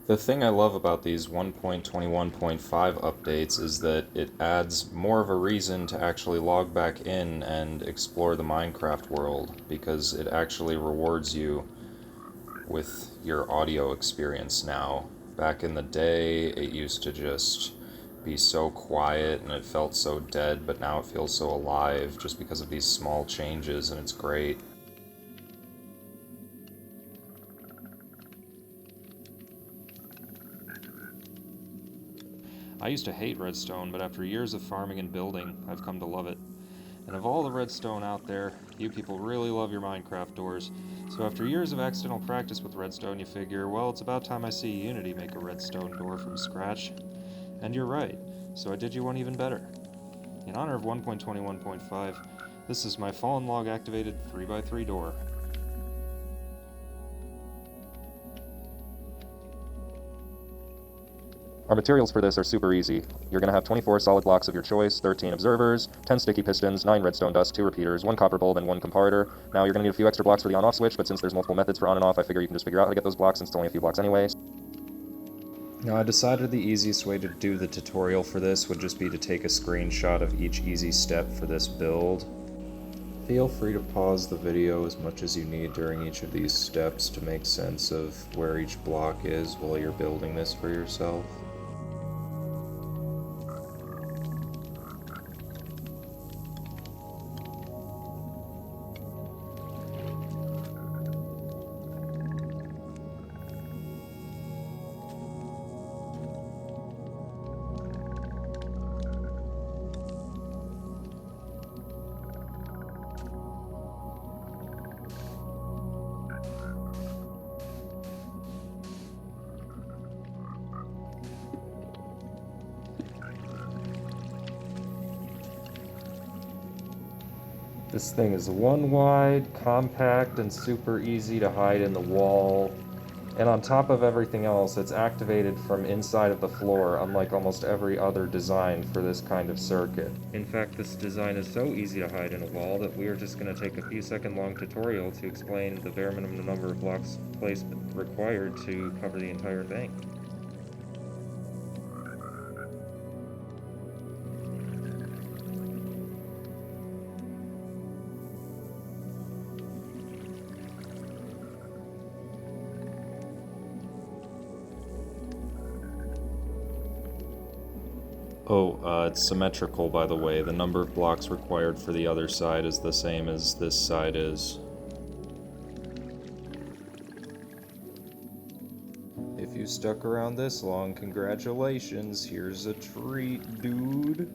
The thing I love about these 1.21.5 updates is that it adds more of a reason to actually log back in and explore the Minecraft world, because it actually rewards you with your audio experience now. Back in the day, it used to just be so quiet and it felt so dead, but now it feels so alive just because of these small changes, and it's great. I used to hate redstone, but after years of farming and building, I've come to love it. And of all the redstone out there, you people really love your Minecraft doors. So after years of accidental practice with redstone, you figure, well, it's about time I see Unity make a redstone door from scratch. And you're right, so I did you one even better. In honor of 1.21.5, this is my fallen log activated 3x3 door. Our materials for this are super easy. You're going to have 24 solid blocks of your choice, 13 observers, 10 sticky pistons, 9 redstone dust, 2 repeaters, 1 copper bulb, and 1 comparator. Now you're going to need a few extra blocks for the on-off switch, but since there's multiple methods for on and off, I figure you can just figure out how to get those blocks since it's only a few blocks anyways. Now I decided the easiest way to do the tutorial for this would just be to take a screenshot of each easy step for this build. Feel free to pause the video as much as you need during each of these steps to make sense of where each block is while you're building this for yourself. This thing is one wide, compact, and super easy to hide in the wall. And on top of everything else, it's activated from inside of the floor, unlike almost every other design for this kind of circuit. In fact, this design is so easy to hide in a wall that we are just going to take a few second long tutorial to explain the bare minimum number of blocks placement required to cover the entire thing. It's symmetrical, by the way. The number of blocks required for the other side is the same as this side is. If you stuck around this long, congratulations. Here's a treat, dude.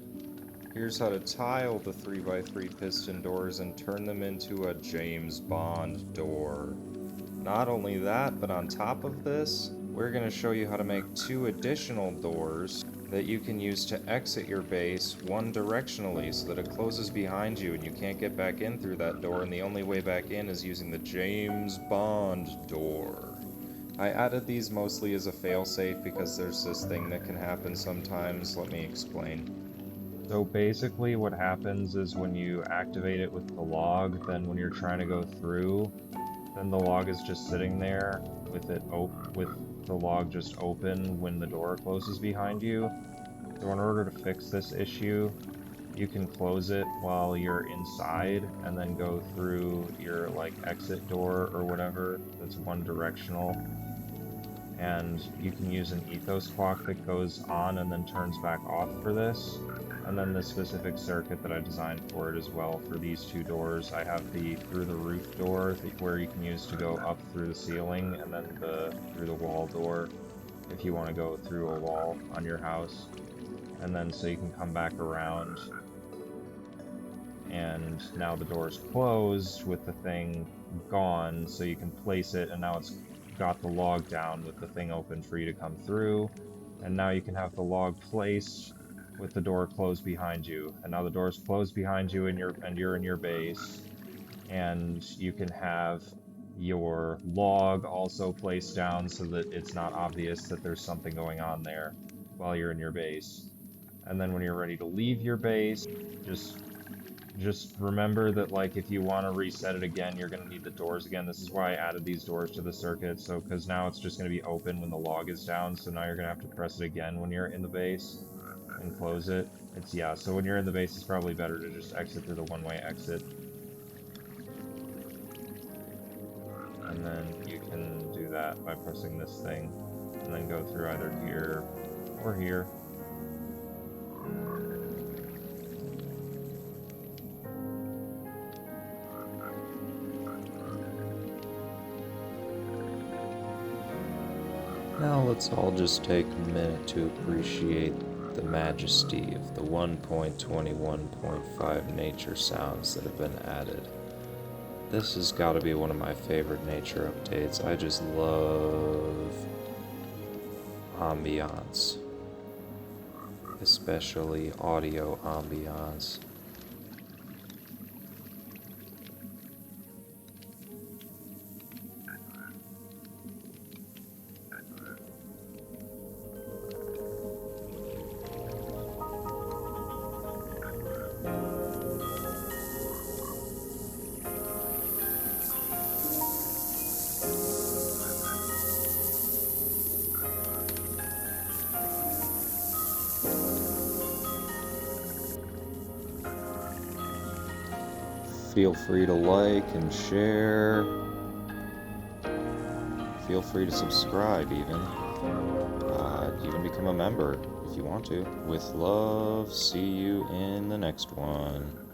Here's how to tile the 3x3 piston doors and turn them into a James Bond door. Not only that, but on top of this, we're going to show you how to make 2 additional doors that you can use to exit your base one directionally so that it closes behind you and you can't get back in through that door, and the only way back in is using the James Bond door. I added these mostly as a failsafe because there's this thing that can happen sometimes. Let me explain. So basically what happens is when you activate it with the log, then when you're trying to go through, then the log is just sitting there with the log just open when the door closes behind you. So in order to fix this issue, you can close it while you're inside and then go through your exit door or whatever that's one directional. And you can use an ethos clock that goes on and then turns back off for this. And then the specific circuit that I designed for it as well for these 2 doors. I have the through the roof door where you can use to go up through the ceiling, and then the through the wall door if you want to go through a wall on your house. And then so you can come back around, and now the door is closed with the thing gone, so you can place it, and now it's got the log down with the thing open for you to come through. And now you can have the log placed with the door closed behind you, and now the door is closed behind you and you're in your base, and you can have your log also placed down so that it's not obvious that there's something going on there while you're in your base. And then when you're ready to leave your base, just just remember that, like, if you want to reset it again, you're going to need the doors again. This is why I added these doors to the circuit, so, because now it's just going to be open when the log is down, so now you're going to have to press it again when you're in the base and close it. Yeah, so when you're in the base, it's probably better to just exit through the one-way exit. And then you can do that by pressing this thing, and then go through either here or here. Now let's all just take a minute to appreciate the majesty of the 1.21.5 nature sounds that have been added. This has got to be one of my favorite nature updates. I just love ambiance, especially audio ambiance. Feel free to like and share. Feel free to subscribe even. Even become a member if you want to. With love, see you in the next one.